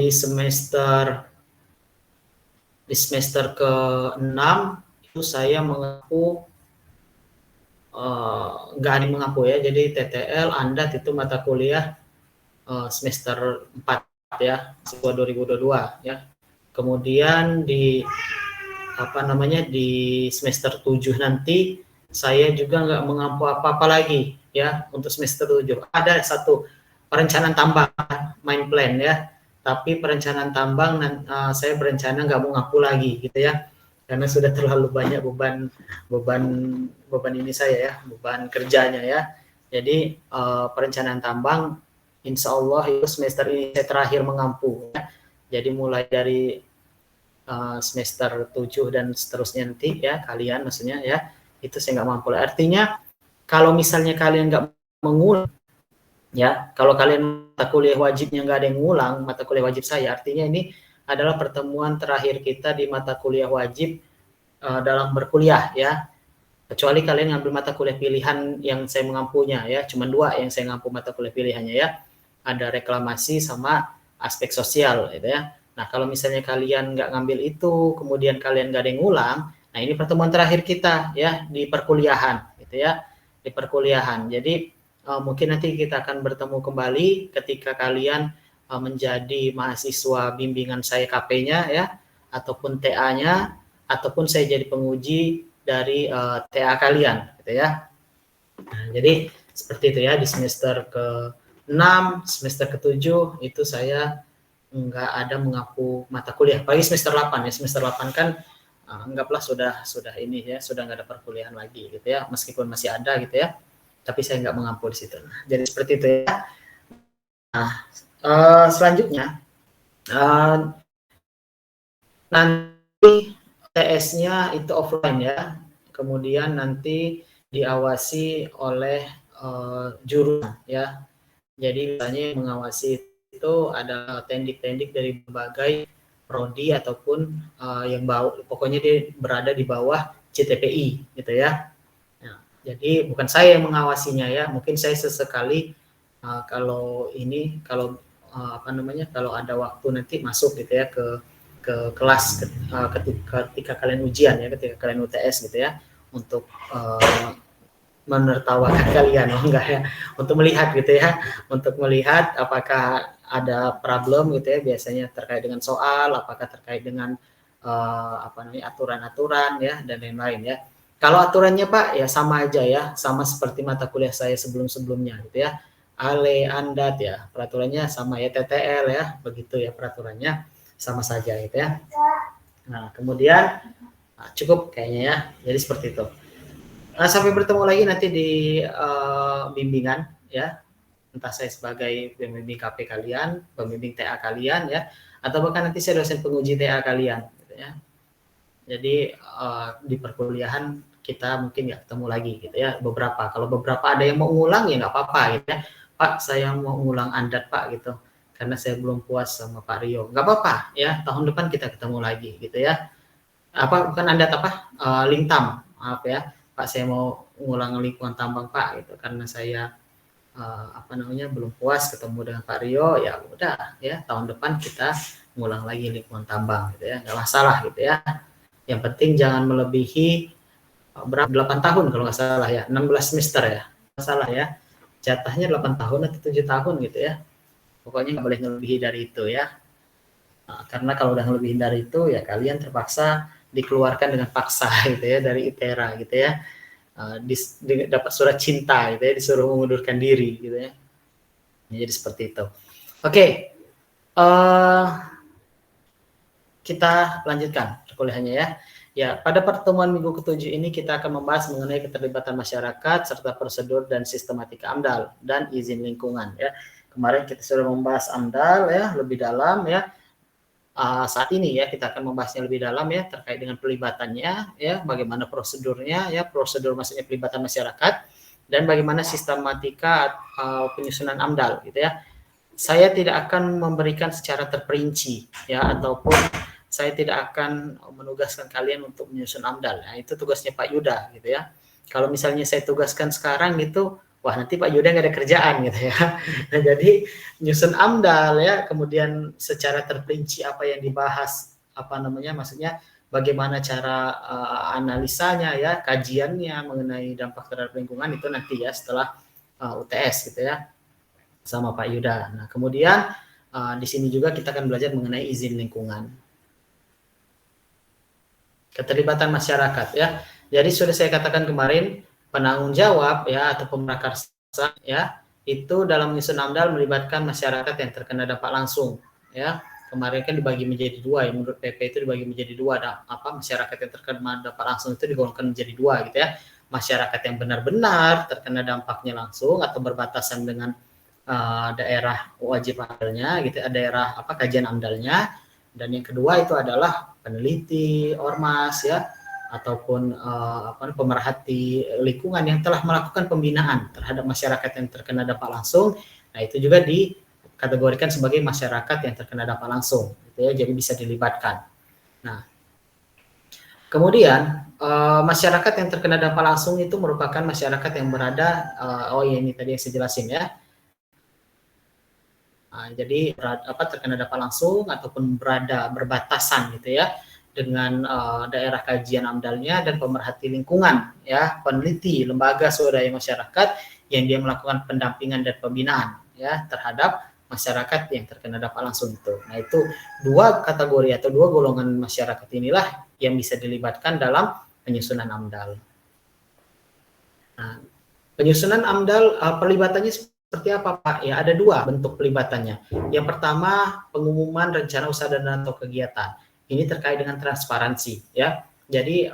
di semester ke-6 itu saya mengaku nggak ada mengaku ya, jadi TTL, ANDAT itu mata kuliah semester 4 ya, 2022 ya. Kemudian di semester 7 nanti saya juga nggak mengampu apa-apa lagi ya untuk semester 7. Ada satu perencanaan tambang main plan ya, tapi perencanaan tambang saya berencana nggak mau ngaku lagi gitu ya, karena sudah terlalu banyak beban ini saya ya, beban kerjanya ya. Jadi perencanaan tambang insya Allah itu semester ini saya terakhir mengampu ya. Jadi mulai dari semester 7 dan seterusnya nanti ya, kalian maksudnya ya, itu saya nggak mampu. Artinya kalau misalnya kalian nggak mengulang ya, kalau kalian mata kuliah wajibnya nggak ada yang ngulang, mata kuliah wajib saya, artinya ini adalah pertemuan terakhir kita di mata kuliah wajib dalam berkuliah ya. Kecuali kalian ngambil mata kuliah pilihan yang saya mengampunya ya, cuma 2 yang saya ngampu mata kuliah pilihannya ya, ada reklamasi sama aspek sosial gitu ya. Nah kalau misalnya kalian nggak ngambil itu, kemudian kalian nggak ada yang ngulang, nah ini pertemuan terakhir kita ya di perkuliahan gitu ya, di perkuliahan. Jadi mungkin nanti kita akan bertemu kembali ketika kalian menjadi mahasiswa bimbingan saya KP-nya ya, ataupun TA-nya, ataupun saya jadi penguji dari TA kalian gitu ya. Nah, jadi seperti itu ya, di semester ke-6, semester ke-7 itu saya nggak ada mengaku mata kuliah. Apalagi semester 8 ya, semester 8 kan anggaplah sudah ini ya, sudah nggak ada perkuliahan lagi gitu ya, meskipun masih ada gitu ya, tapi saya nggak mengampu di situ. Nah, jadi seperti itu ya. Nah, selanjutnya nanti TS-nya itu offline ya, kemudian nanti diawasi oleh jurusan ya. Jadi misalnya yang mengawasi itu ada tendik-tendik dari berbagai prodi ataupun yang pokoknya dia berada di bawah CTPI gitu ya. Nah, jadi bukan saya yang mengawasinya ya, mungkin saya sesekali kalau kalau ada waktu nanti masuk gitu ya ke kelas ketika kalian ujian ya, ketika kalian UTS gitu ya, untuk menertawakan kalian, enggak ya, untuk melihat gitu ya, untuk melihat apakah ada problem gitu ya, biasanya terkait dengan soal, apakah terkait dengan aturan-aturan ya dan lain-lain ya. Kalau aturannya Pak ya sama aja ya, sama seperti mata kuliah saya sebelum-sebelumnya gitu ya. ALE, ANDAT ya, peraturannya sama ya, TTL ya, begitu ya peraturannya sama saja gitu ya. Nah, kemudian cukup kayaknya ya. Jadi seperti itu. Sampai bertemu lagi nanti di bimbingan ya. Entah saya sebagai pembimbing KP kalian, pembimbing TA kalian ya, atau bahkan nanti saya dosen penguji TA kalian gitu ya. Jadi di perkuliahan kita mungkin nggak ketemu lagi gitu ya, beberapa. Kalau beberapa ada yang mau ngulang ya nggak apa-apa gitu ya. Pak, saya mau ngulang ANDAT Pak gitu, karena saya belum puas sama Pak Rio. Nggak apa-apa ya, tahun depan kita ketemu lagi gitu ya. Bukan ANDAT Lingtam, maaf ya. Pak, saya mau ngulang lingkungan tambang Pak gitu, karena saya belum puas ketemu dengan Pak Rio, ya udah ya, tahun depan kita ngulang lagi lingkungan tambang gitu ya, nggak masalah gitu ya. Yang penting jangan melebihi 8 tahun kalau nggak salah ya, 16 semester ya, nggak salah ya, jatahnya 8 tahun atau 7 tahun gitu ya, pokoknya nggak boleh melebihi dari itu ya. Karena kalau udah melebihi dari itu ya kalian terpaksa dikeluarkan dengan paksa gitu ya dari ITERA gitu ya. Dapat surat cinta gitu ya, disuruh mengundurkan diri gitu ya. Jadi seperti itu. Oke, kita lanjutkan perkuliahannya ya. Ya, pada pertemuan minggu ke-7 ini kita akan membahas mengenai keterlibatan masyarakat serta prosedur dan sistematika AMDAL dan izin lingkungan ya. Kemarin kita sudah membahas AMDAL ya lebih dalam ya. Saat ini ya kita akan membahasnya lebih dalam ya, terkait dengan pelibatannya ya, bagaimana prosedurnya ya, prosedur maksudnya pelibatan masyarakat, dan bagaimana sistematika penyusunan AMDAL gitu ya. Saya tidak akan memberikan secara terperinci ya, ataupun saya tidak akan menugaskan kalian untuk menyusun AMDAL. Nah, itu tugasnya Pak Yuda gitu ya. Kalau misalnya saya tugaskan sekarang gitu, wah nanti Pak Yuda nggak ada kerjaan gitu ya. Nah, jadi nyusun AMDAL ya, kemudian secara terperinci apa yang dibahas, apa namanya, maksudnya bagaimana cara analisanya ya, kajiannya mengenai dampak terhadap lingkungan itu nanti ya setelah UTS gitu ya, sama Pak Yuda. Nah kemudian di sini juga kita akan belajar mengenai izin lingkungan. Keterlibatan masyarakat ya. Jadi sudah saya katakan kemarin, penanggung jawab ya atau pemrakarsa ya itu dalam menyusun AMDAL melibatkan masyarakat yang terkena dampak langsung ya. Kemarin kan dibagi menjadi dua ya, menurut PP itu dibagi menjadi dua, masyarakat yang terkena dampak langsung itu digolongkan menjadi dua gitu ya. Masyarakat yang benar-benar terkena dampaknya langsung atau berbatasan dengan daerah wajib AMDAL-nya gitu, daerah kajian AMDAL-nya. Dan yang kedua itu adalah peneliti, ormas ya, ataupun pemerhati lingkungan yang telah melakukan pembinaan terhadap masyarakat yang terkena dampak langsung. Nah itu juga dikategorikan sebagai masyarakat yang terkena dampak langsung, gitu ya. Jadi bisa dilibatkan. Nah, kemudian masyarakat yang terkena dampak langsung itu merupakan masyarakat yang berada, ini tadi yang saya jelasin ya. Jadi terkena dampak langsung ataupun berada berbatasan gitu ya dengan daerah kajian AMDAL-nya dan pemerhati lingkungan ya, peneliti, lembaga swadaya masyarakat yang dia melakukan pendampingan dan pembinaan ya terhadap masyarakat yang terkena dampak langsung itu. Nah itu dua kategori atau dua golongan masyarakat inilah yang bisa dilibatkan dalam penyusunan AMDAL. Nah, penyusunan AMDAL perlibatannya seperti apa Pak? Ya ada dua bentuk pelibatannya. Yang pertama pengumuman rencana usaha dan atau kegiatan. Ini terkait dengan transparansi ya. Jadi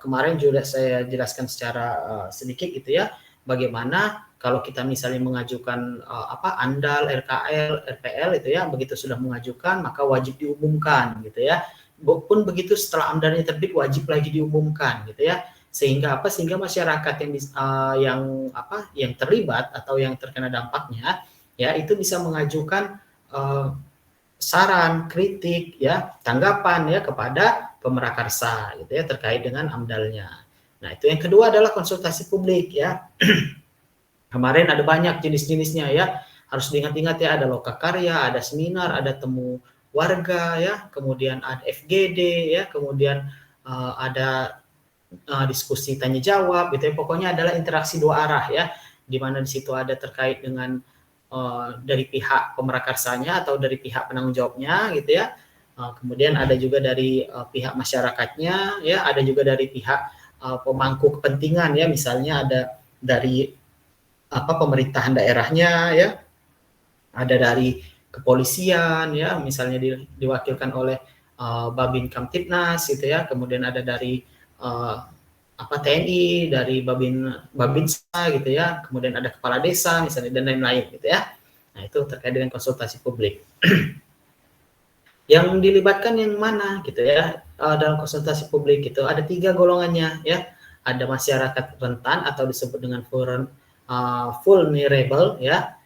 kemarin juga saya jelaskan secara sedikit gitu ya. Bagaimana kalau kita misalnya mengajukan AMDAL, RKL, RPL itu ya, begitu sudah mengajukan maka wajib diumumkan gitu ya. Pun begitu setelah AMDAL-nya terbit wajib lagi diumumkan gitu ya. Sehingga masyarakat yang terlibat atau yang terkena dampaknya ya itu bisa mengajukan saran, kritik ya, tanggapan ya kepada pemrakarsa gitu ya terkait dengan AMDAL-nya. Nah, itu yang kedua adalah konsultasi publik ya. Kemarin ada banyak jenis-jenisnya ya. Harus diingat-ingat ya, ada lokakarya, ada seminar, ada temu warga ya, kemudian ada FGD ya, kemudian ada diskusi tanya jawab gitu ya. Pokoknya adalah interaksi dua arah ya, di mana di situ ada terkait dengan dari pihak pemrakarsanya atau dari pihak penanggung jawabnya gitu ya. Kemudian ada juga dari pihak masyarakatnya ya, ada juga dari pihak pemangku kepentingan ya, misalnya ada dari pemerintahan daerahnya ya, ada dari kepolisian ya, misalnya diwakilkan oleh Babin Kamtibnas gitu ya, kemudian ada dari TNI, dari Babinsa gitu ya, kemudian ada kepala desa misalnya dan lain-lain gitu ya. Nah itu terkait dengan konsultasi publik. Yang dilibatkan yang mana gitu ya dalam konsultasi publik itu ada 3 golongannya ya. Ada masyarakat rentan atau disebut dengan vulnerable ya.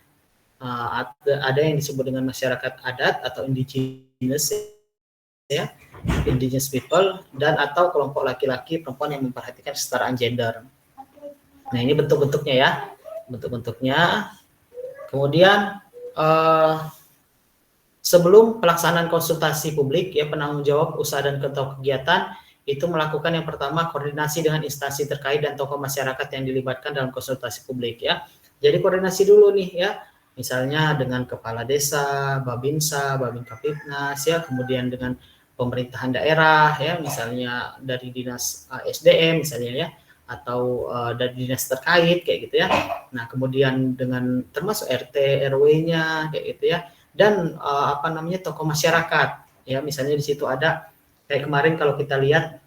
Ada yang disebut dengan masyarakat adat atau indigenous ya, indigenous people, dan atau kelompok laki-laki perempuan yang memperhatikan kesetaraan gender. Nah ini bentuk-bentuknya ya, bentuk-bentuknya. Kemudian sebelum pelaksanaan konsultasi publik ya, penanggung jawab usaha dan kegiatan itu melakukan yang pertama koordinasi dengan instansi terkait dan tokoh masyarakat yang dilibatkan dalam konsultasi publik ya. Jadi koordinasi dulu nih ya, misalnya dengan kepala desa, Babinsa, Babin Kapitnas ya, kemudian dengan pemerintahan daerah ya, misalnya dari dinas SDM misalnya ya, atau dari dinas terkait kayak gitu ya. Nah kemudian dengan termasuk RT RW-nya kayak gitu ya, dan tokoh masyarakat ya, misalnya di situ ada kayak kemarin kalau kita lihat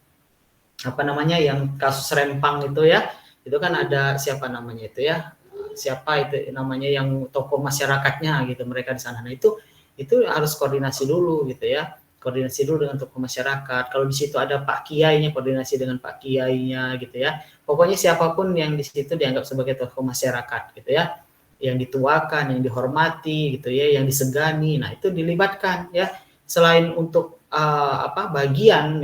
yang kasus Rempang itu ya, itu kan ada siapa namanya itu ya, siapa itu namanya yang tokoh masyarakatnya gitu, mereka di sana. Nah itu harus koordinasi dulu gitu ya, koordinasi dulu dengan tokoh masyarakat. Kalau di situ ada Pak Kiainya, koordinasi dengan Pak Kiainya gitu ya. Pokoknya siapapun yang di situ dianggap sebagai tokoh masyarakat gitu ya, yang dituakan, yang dihormati gitu ya, yang disegani. Nah itu dilibatkan ya. Selain untuk bagian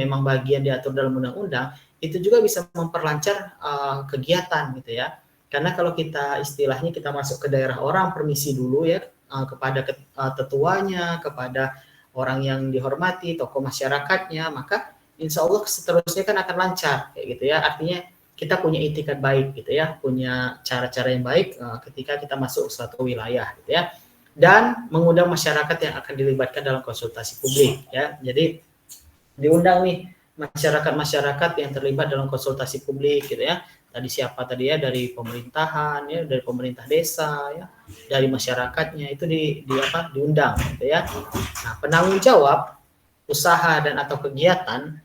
diatur dalam undang-undang, itu juga bisa memperlancar kegiatan gitu ya. Karena kalau kita istilahnya kita masuk ke daerah orang, permisi dulu ya kepada tetuanya, kepada orang yang dihormati, tokoh masyarakatnya, maka insya Allah seterusnya kan akan lancar kayak gitu ya. Artinya kita punya itikat baik gitu ya, punya cara-cara yang baik ketika kita masuk suatu wilayah gitu ya. Dan mengundang masyarakat yang akan dilibatkan dalam konsultasi publik ya. Jadi diundang nih masyarakat-masyarakat yang terlibat dalam konsultasi publik gitu ya. Tadi siapa tadi ya, dari pemerintahan ya, dari pemerintah desa ya, dari masyarakatnya itu diundang gitu ya. Nah, penanggung jawab usaha dan atau kegiatan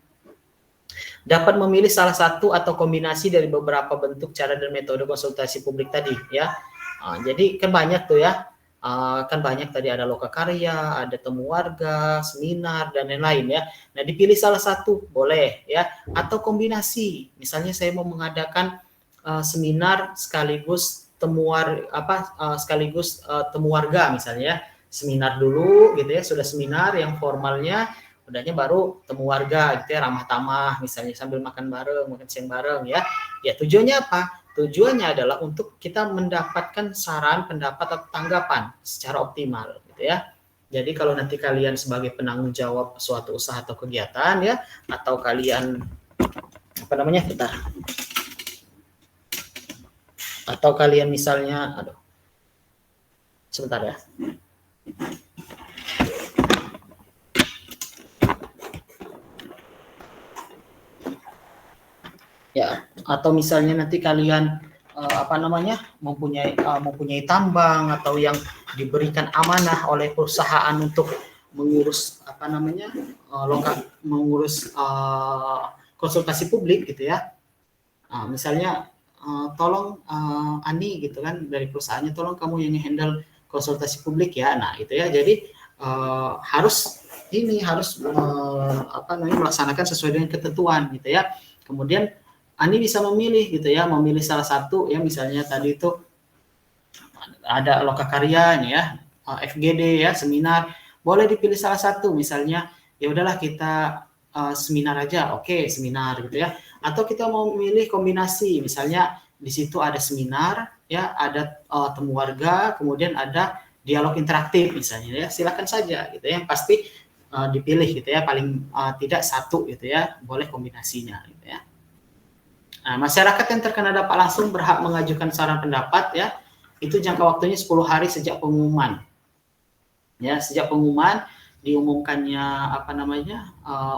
dapat memilih salah satu atau kombinasi dari beberapa bentuk cara dan metode konsultasi publik tadi ya. Jadi kan banyak tuh ya. Kan banyak tadi ada lokakarya, ada temu warga, seminar dan lain-lain ya. Nah, dipilih salah satu boleh ya, atau kombinasi. Misalnya saya mau mengadakan seminar sekaligus temu warga misalnya ya. Seminar dulu gitu ya, sudah seminar yang formalnya, udahnya baru temu warga gitu ya, ramah tamah misalnya sambil makan bareng, makan siang bareng ya. Ya tujuannya apa? Tujuannya adalah untuk kita mendapatkan saran, pendapat atau tanggapan secara optimal gitu ya. Jadi kalau nanti kalian sebagai penanggung jawab suatu usaha atau kegiatan ya, atau kalian atau kalian misalnya sebentar ya. Ya, atau misalnya nanti kalian mempunyai tambang atau yang diberikan amanah oleh perusahaan untuk mengurus mengurus konsultasi publik gitu ya. Misalnya tolong Ani gitu kan dari perusahaannya, tolong kamu yang handle konsultasi publik ya. Nah, itu ya. Jadi harus melaksanakan sesuai dengan ketentuan gitu ya. Kemudian Ani bisa memilih gitu ya, memilih salah satu ya, misalnya tadi itu ada lokakarya nih ya, FGD ya, seminar, boleh dipilih salah satu, misalnya ya udahlah kita seminar aja, oke, seminar gitu ya. Atau kita mau memilih kombinasi, misalnya di situ ada seminar ya, ada temu warga, kemudian ada dialog interaktif misalnya ya, silakan saja gitu ya. Yang pasti dipilih gitu ya, paling tidak satu gitu ya, boleh kombinasinya gitu ya. Nah, masyarakat yang terkena dampak langsung berhak mengajukan saran pendapat ya. Itu jangka waktunya 10 hari sejak pengumuman. Ya, sejak pengumuman diumumkannya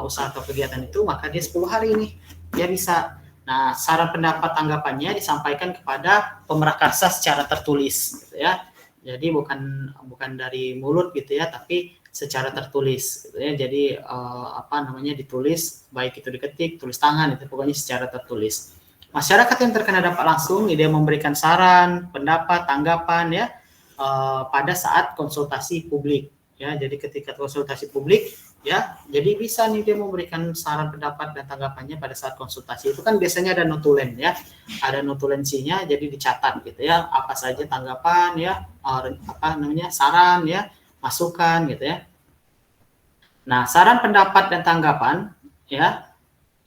usaha atau kegiatan itu, maka dia 10 hari nih dia bisa. Nah, saran pendapat tanggapannya disampaikan kepada pemerakarsa secara tertulis gitu ya. Jadi bukan dari mulut gitu ya, tapi secara tertulis gitu ya. Jadi ditulis, baik itu diketik, tulis tangan, itu pokoknya secara tertulis. Masyarakat yang terkena dampak langsung dia memberikan saran, pendapat, tanggapan ya pada saat konsultasi publik ya. Jadi ketika konsultasi publik ya, jadi bisa nih dia memberikan saran, pendapat dan tanggapannya pada saat konsultasi. Itu kan biasanya ada notulen ya, ada notulensinya, jadi dicatat gitu ya, apa saja tanggapan ya, saran ya, masukan gitu ya. Nah, saran, pendapat dan tanggapan ya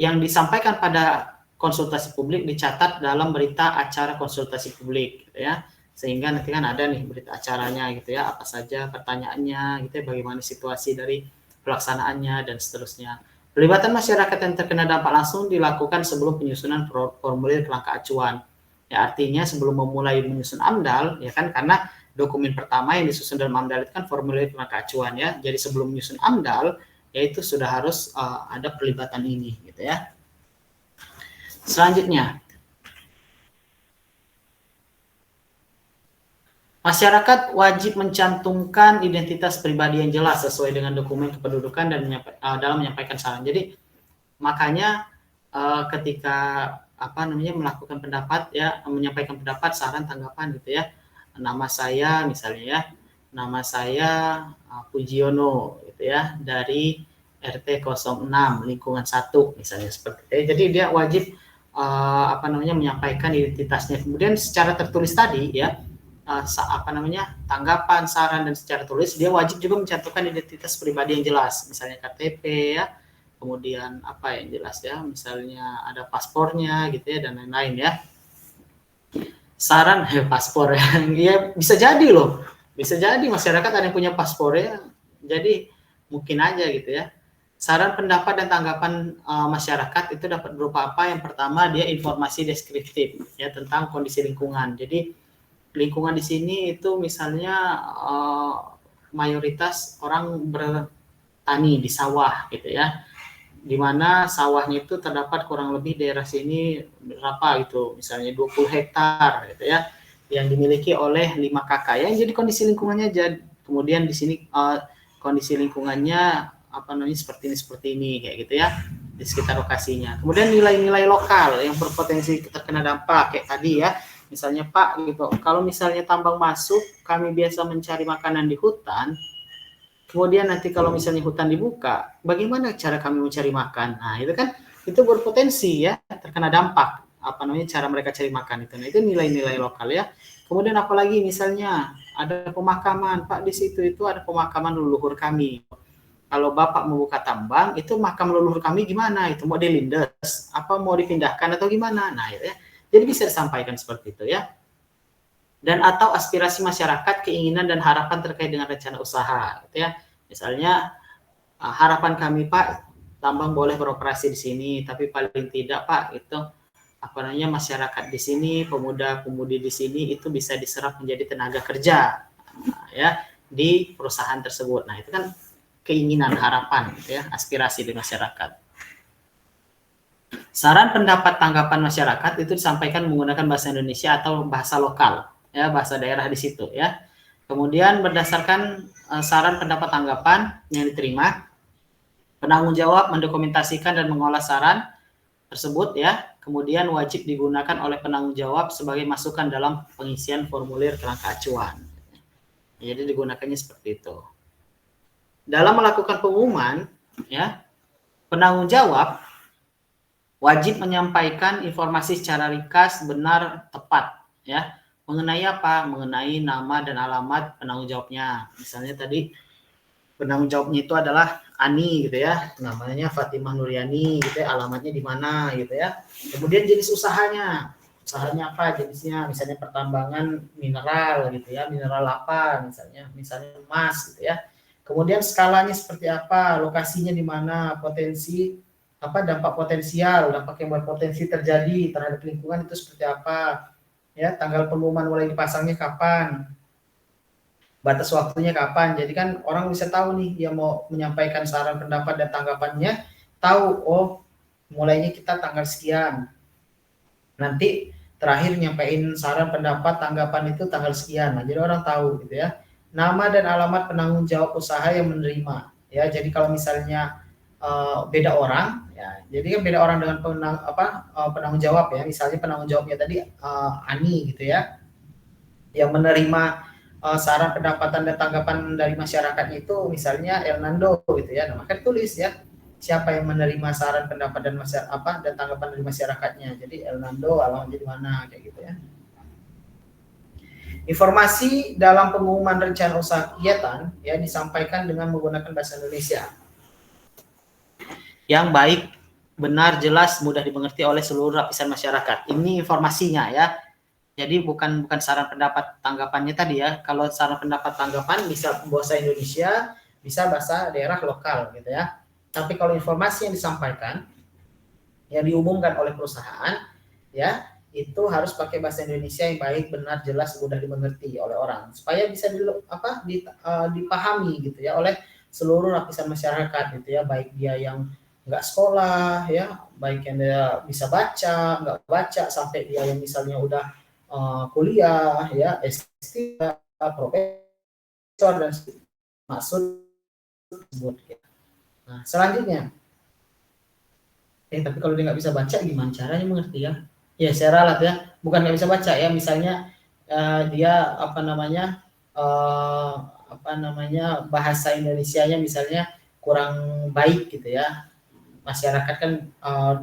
yang disampaikan pada konsultasi publik dicatat dalam berita acara konsultasi publik gitu ya. Sehingga nanti kan ada nih berita acaranya gitu ya, apa saja pertanyaannya gitu ya, bagaimana situasi dari pelaksanaannya dan seterusnya. Pelibatan masyarakat yang terkena dampak langsung dilakukan sebelum penyusunan formulir kerangka acuan. Ya, artinya sebelum memulai menyusun AMDAL ya kan, karena dokumen pertama yang disusun dalam AMDAL itu kan formulir kerangka acuan ya. Jadi sebelum menyusun AMDAL yaitu sudah harus ada pelibatan ini gitu ya. Selanjutnya, masyarakat wajib mencantumkan identitas pribadi yang jelas sesuai dengan dokumen kependudukan dan dalam menyampaikan saran. Jadi makanya ketika melakukan pendapat ya, menyampaikan pendapat, saran, tanggapan gitu ya. Nama saya misalnya ya, nama saya Pujiono gitu ya, dari RT 06 lingkungan 1 misalnya, seperti itu. Jadi dia wajib menyampaikan identitasnya. Kemudian secara tertulis tadi ya, tanggapan, saran dan secara tulis dia wajib juga mencantumkan identitas pribadi yang jelas, misalnya KTP ya, kemudian apa yang jelas ya, misalnya ada paspornya gitu ya dan lain-lain ya. Saran paspor ya, ya bisa jadi loh, bisa jadi masyarakat ada yang punya paspor ya, jadi mungkin aja gitu ya. Saran, pendapat dan tanggapan masyarakat itu dapat berupa apa? Yang pertama dia informasi deskriptif ya tentang kondisi lingkungan. Jadi lingkungan di sini itu misalnya mayoritas orang bertani di sawah gitu ya, di mana sawahnya itu terdapat kurang lebih daerah sini berapa gitu, misalnya 20 hektar gitu ya, yang dimiliki oleh 5 kakak ya. Jadi kondisi lingkungannya kemudian di sini kondisi lingkungannya apa namanya seperti ini kayak gitu ya di sekitar lokasinya. Kemudian nilai-nilai lokal yang berpotensi terkena dampak kayak tadi ya. Misalnya Pak gitu, kalau misalnya tambang masuk, kami biasa mencari makanan di hutan. Kemudian nanti kalau misalnya hutan dibuka, bagaimana cara kami mencari makan? Nah, itu kan itu berpotensi ya terkena dampak apa namanya cara mereka cari makan itu. Nah, itu nilai-nilai lokal ya. Kemudian apalagi misalnya ada pemakaman, Pak di situ itu ada pemakaman leluhur kami. Kalau Bapak membuka tambang, itu makam leluhur kami gimana? Itu mau dilindas, apa mau dipindahkan atau gimana? Nah, ya. Jadi bisa disampaikan seperti itu ya. Dan atau aspirasi masyarakat, keinginan dan harapan terkait dengan rencana usaha gitu ya. Misalnya harapan kami Pak, tambang boleh beroperasi di sini, tapi paling tidak Pak itu apa namanya masyarakat di sini, pemuda-pemudi di sini itu bisa diserap menjadi tenaga kerja ya di perusahaan tersebut. Nah, itu kan keinginan, harapan gitu ya, aspirasi di masyarakat. Saran, pendapat, tanggapan masyarakat itu disampaikan menggunakan bahasa Indonesia atau bahasa lokal ya, bahasa daerah di situ ya. Kemudian berdasarkan saran, pendapat, tanggapan yang diterima, penanggung jawab mendokumentasikan dan mengolah saran tersebut ya. Kemudian wajib digunakan oleh penanggung jawab sebagai masukan dalam pengisian formulir kerangka acuan. Jadi digunakannya seperti itu. Dalam melakukan pengumuman ya, penanggung jawab wajib menyampaikan informasi secara ringkas, benar, tepat ya. Mengenai apa? Mengenai nama dan alamat penanggung jawabnya. Misalnya tadi penanggung jawabnya itu adalah Ani gitu ya, namanya Fatimah Nuryani gitu ya, alamatnya di mana gitu ya. Kemudian jenis usahanya apa jenisnya, misalnya pertambangan mineral gitu ya, mineral apa misalnya emas gitu ya. Kemudian skalanya seperti apa, lokasinya di mana, potensi apa, dampak potensial, dampak yang berpotensi terjadi terhadap lingkungan itu seperti apa ya, tanggal pengumuman mulai dipasangnya kapan, batas waktunya kapan. Jadi kan orang bisa tahu nih dia mau menyampaikan saran, pendapat dan tanggapannya, tahu oh mulainya kita tanggal sekian, nanti terakhir nyampein saran, pendapat, tanggapan itu tanggal sekian. Nah, jadi orang tahu gitu ya. Nama dan alamat penanggung jawab usaha yang menerima ya. Jadi kalau misalnya beda orang ya, jadi kan beda orang dengan penanggung jawab ya. Misalnya penanggung jawabnya tadi Ani gitu ya, yang menerima saran, pendapatan dan tanggapan dari masyarakatnya itu misalnya Hernando gitu ya. Nah, maka tulis ya siapa yang menerima saran, pendapat dan dan tanggapan dari masyarakatnya. Jadi Hernando, alamatnya di mana kayak gitu ya. Informasi dalam pengumuman rencana usaha kegiatan ya disampaikan dengan menggunakan bahasa Indonesia yang baik, benar, jelas, mudah dimengerti oleh seluruh lapisan masyarakat. Ini informasinya ya. Jadi bukan saran, pendapat, tanggapannya tadi ya. Kalau saran, pendapat, tanggapan bisa bahasa Indonesia, bisa bahasa daerah lokal gitu ya. Tapi kalau informasi yang disampaikan yang diumumkan oleh perusahaan ya, itu harus pakai bahasa Indonesia yang baik, benar, jelas, mudah dimengerti oleh orang supaya bisa dipahami gitu ya oleh seluruh lapisan masyarakat gitu ya, baik dia yang nggak sekolah ya, baik yang dia bisa baca, nggak baca, sampai dia yang misalnya udah kuliah ya, S3, profesor dan maksud tersebut. Nah, selanjutnya tapi kalau dia nggak bisa baca gimana caranya mengerti ya? Ya secara alat ya, bukan nggak bisa baca ya, misalnya dia bahasa Indonesianya misalnya kurang baik gitu ya. Masyarakat kan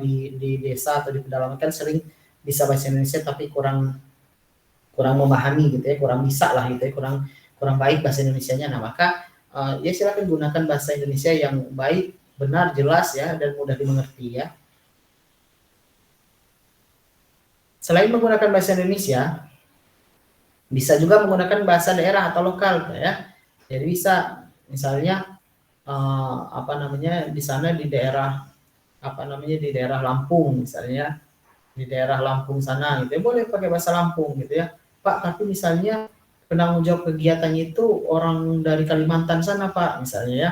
di desa atau di pedalaman kan sering bisa bahasa Indonesia tapi kurang memahami gitu ya, kurang bisa lah gitu ya, kurang baik bahasa Indonesianya. Nah, maka ya silakan gunakan bahasa Indonesia yang baik, benar, jelas ya, dan mudah dimengerti ya. Selain menggunakan bahasa Indonesia, bisa juga menggunakan bahasa daerah atau lokal ya. Jadi bisa misalnya apa namanya di sana di daerah apa namanya di daerah Lampung misalnya, di daerah Lampung sana gitu ya, boleh pakai bahasa Lampung gitu ya. Pak, tapi misalnya penanggung jawab kegiatannya itu orang dari Kalimantan sana Pak misalnya ya,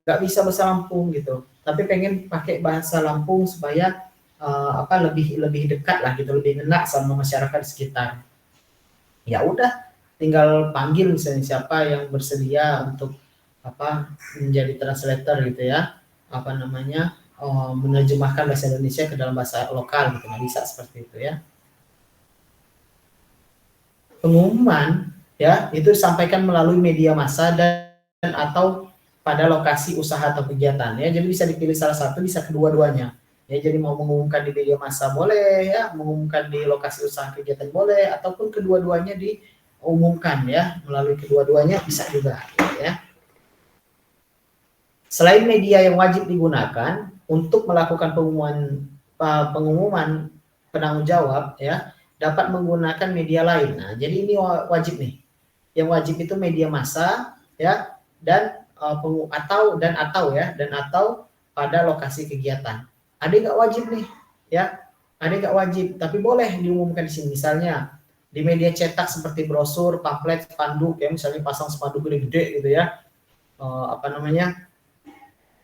nggak bisa bahasa Lampung gitu, tapi pengen pakai bahasa Lampung supaya apa lebih dekat lah gitu, lebih enak sama masyarakat sekitar. Ya udah, tinggal panggil misalnya siapa yang bersedia untuk apa menjadi translator gitu ya, apa namanya menerjemahkan bahasa Indonesia ke dalam bahasa lokal gitu. Nah, bisa seperti itu ya. Pengumuman ya itu disampaikan melalui media massa dan atau pada lokasi usaha atau kegiatan ya. Jadi bisa dipilih salah satu, bisa kedua-duanya. Ya, jadi mau mengumumkan di media massa boleh ya, mengumumkan di lokasi usaha kegiatan boleh, ataupun kedua-duanya diumumkan ya, melalui kedua-duanya bisa juga ya. Selain media yang wajib digunakan untuk melakukan pengumuman penanggung jawab ya, dapat menggunakan media lain. Nah, jadi ini wajib nih. Yang wajib itu media massa ya, dan atau pada lokasi kegiatan. Ada nggak wajib nih ya? Ada nggak wajib, tapi boleh diumumkan di sini. Misalnya di media cetak seperti brosur, pamflet, spanduk ya, misalnya pasang spanduk gede-gede gitu ya. Apa namanya?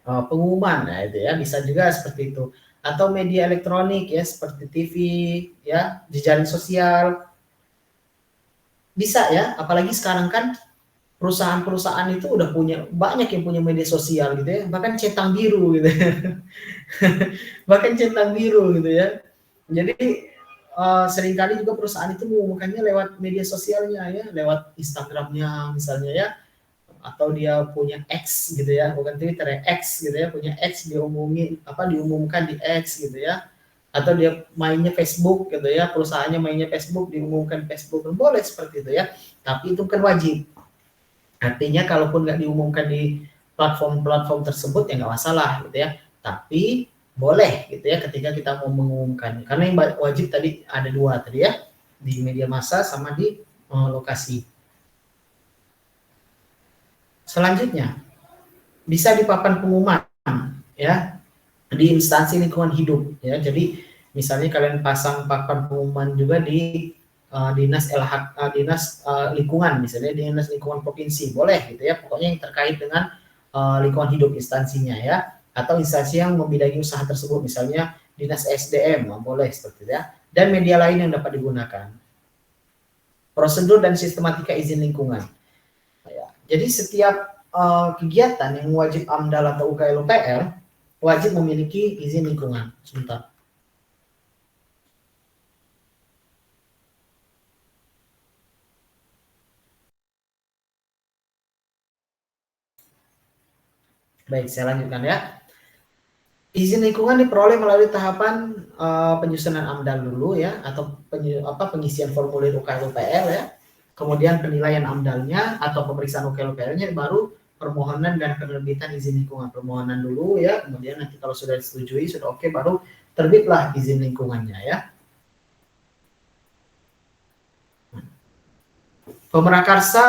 Pengumuman, nah itu ya bisa juga seperti itu. Atau media elektronik ya seperti TV ya, jejaring sosial bisa ya. Apalagi sekarang kan perusahaan-perusahaan itu udah punya, banyak yang punya media sosial gitu ya, bahkan centang biru gitu ya. Bahkan centang biru gitu ya. Jadi seringkali juga perusahaan itu mengumumkannya lewat media sosialnya ya, lewat Instagramnya misalnya ya, atau dia punya X gitu ya, bukan Twitter ya, X gitu ya, punya X diumumkan di X gitu ya, atau dia mainnya Facebook gitu ya, perusahaannya mainnya Facebook, diumumkan Facebook, boleh seperti itu ya, tapi itu kan wajib. Artinya kalaupun nggak diumumkan di platform-platform tersebut ya nggak masalah gitu ya, tapi boleh gitu ya ketika kita mau mengumumkan, karena yang wajib tadi ada dua tadi ya, di media massa sama di lokasi. Selanjutnya, bisa di papan pengumuman ya, di instansi lingkungan hidup ya. Jadi misalnya kalian pasang papan pengumuman juga di dinas lingkungan, misalnya dinas lingkungan provinsi, boleh gitu ya, pokoknya yang terkait dengan lingkungan hidup instansinya ya, atau instansi yang membidangi usaha tersebut, misalnya dinas SDM, boleh seperti itu ya. Dan media lain yang dapat digunakan. Prosedur dan sistematika izin lingkungan. Jadi setiap kegiatan yang wajib AMDAL atau UKL-UPL wajib memiliki izin lingkungan. Sebentar. Baik, saya lanjutkan ya. Izin lingkungan diperoleh melalui tahapan penyusunan AMDAL dulu ya, atau pengisian formulir UKL-UPL ya. Kemudian penilaian AMDAL-nya atau pemeriksaan UKL-UPL-nya, baru permohonan dan penerbitan izin lingkungan. Permohonan dulu ya, kemudian nanti kalau sudah disetujui, sudah oke, baru terbitlah izin lingkungannya ya. Pemrakarsa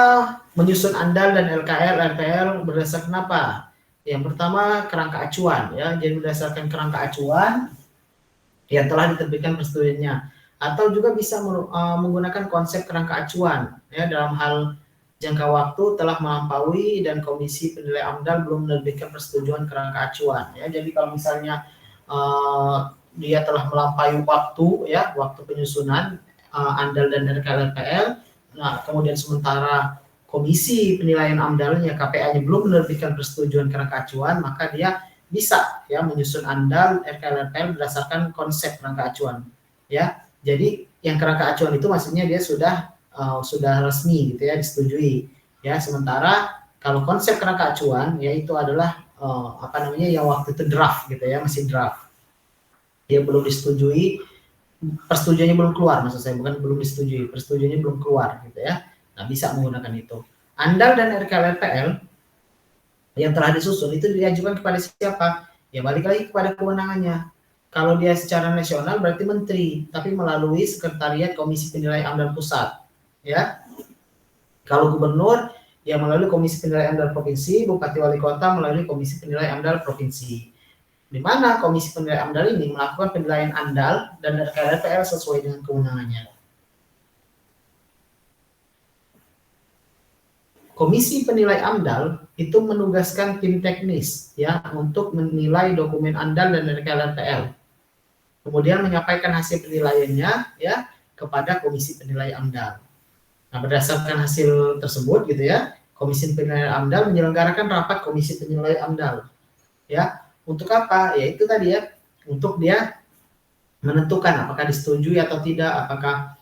menyusun AMDAL dan LKL, RPL berdasarkan apa? Yang pertama kerangka acuan ya, jadi berdasarkan kerangka acuan yang telah diterbitkan persetujuannya, atau juga bisa menggunakan konsep kerangka acuan ya, dalam hal jangka waktu telah melampaui dan komisi penilai AMDAL belum menerbitkan persetujuan kerangka acuan ya. Jadi kalau misalnya dia telah melampaui waktu ya, waktu penyusunan AMDAL dan RKL-RPL, nah kemudian sementara komisi penilaian AMDAL-nya, KPA-nya belum menerbitkan persetujuan kerangka acuan, maka dia bisa ya menyusun AMDAL, RKL-RPL berdasarkan konsep kerangka acuan ya. Jadi yang kerangka acuan itu maksudnya dia sudah resmi gitu ya, disetujui ya. Sementara kalau konsep kerangka acuan ya itu adalah yang waktu itu draft gitu ya, masih draft, dia belum disetujui, persetujuannya belum keluar, maksud saya, bukan belum disetujui, persetujuannya belum keluar gitu ya. Nah, bisa menggunakan itu. AMDAL dan RKL-RPL yang telah disusun itu diajukan kepada siapa? Ya balik lagi kepada kewenangannya. Kalau dia secara nasional berarti menteri, tapi melalui sekretariat Komisi Penilaian AMDAL Pusat, ya. Kalau gubernur, ya melalui Komisi Penilaian AMDAL Provinsi, Bupati Wali Kota melalui Komisi Penilaian AMDAL Provinsi. Di mana Komisi Penilaian AMDAL ini melakukan penilaian AMDAL dan RKLPL sesuai dengan kewenangannya. Komisi Penilai AMDAL itu menugaskan tim teknis ya untuk menilai dokumen AMDAL dan RKLPL. Kemudian menyampaikan hasil penilaiannya ya kepada Komisi Penilai AMDAL. Nah, berdasarkan hasil tersebut gitu ya, Komisi Penilai AMDAL menyelenggarakan rapat Komisi Penilai AMDAL. Ya, untuk apa? Ya itu tadi ya, untuk dia menentukan apakah disetujui atau tidak, apakah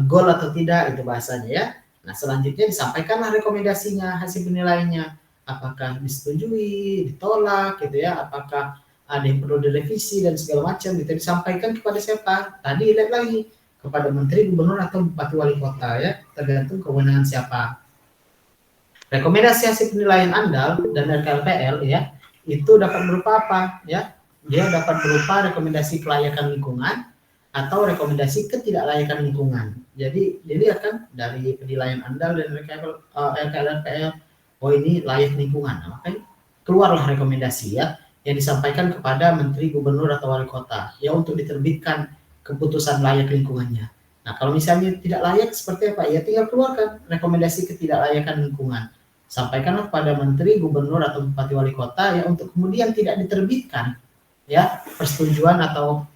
goal atau tidak, itu bahasanya ya. Nah, selanjutnya disampaikanlah rekomendasinya, hasil penilaiannya, apakah disetujui, ditolak gitu ya, apakah ada yang perlu direvisi dan segala macam gitu, disampaikan kepada siapa? Tadi lihat lagi kepada menteri, gubernur atau bupati wali kota ya, tergantung kewenangan siapa. Rekomendasi hasil penilaian AMDAL dan RKLPL ya, itu dapat berupa apa ya? Dia dapat berupa rekomendasi kelayakan lingkungan atau rekomendasi ketidaklayakan lingkungan. Jadi dilihat kan dari penilaian AMDAL dan RKLPL, oh ini layak lingkungan, nah, makanya keluarlah rekomendasi ya yang disampaikan kepada menteri, gubernur atau wali kota ya untuk diterbitkan keputusan layak lingkungannya. Nah kalau misalnya tidak layak seperti apa ya, tinggal keluarkan rekomendasi ketidaklayakan lingkungan, sampaikanlah kepada menteri, gubernur atau bupati wali kota ya untuk kemudian tidak diterbitkan ya persetujuan atau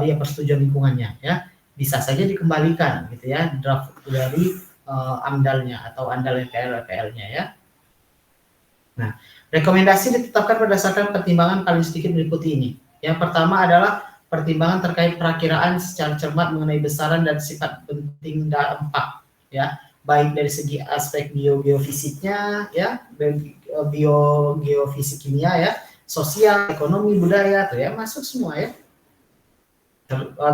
ya persetujuan lingkungannya ya, bisa saja dikembalikan gitu ya draft dari AMDAL-nya atau AMDAL RKLPL-nya ya. Nah, rekomendasi ditetapkan berdasarkan pertimbangan paling sedikit berikut ini. Yang pertama adalah pertimbangan terkait perakiraan secara cermat mengenai besaran dan sifat penting dampak ya, baik dari segi aspek biogeofisiknya ya, biogeofisik kimia ya, sosial, ekonomi, budaya tuh ya, masuk semua ya.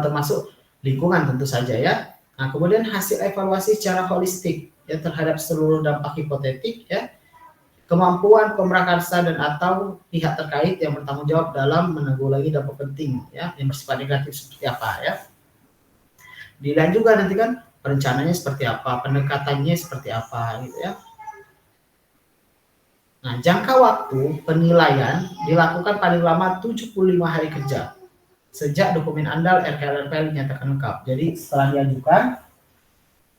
Termasuk lingkungan tentu saja ya. Nah, kemudian hasil evaluasi secara holistik ya terhadap seluruh dampak hipotetik ya, kemampuan pemrakarsa dan atau pihak terkait yang bertanggung jawab dalam menanggulangi dampak penting ya yang bersifat negatif seperti apa ya. Dilihat juga nanti kan perencanaannya seperti apa, pendekatannya seperti apa gitu ya. Nah, jangka waktu penilaian dilakukan paling lama 75 hari kerja sejak dokumen AMDAL RKLPL dinyatakan lengkap. Jadi setelah diajukan,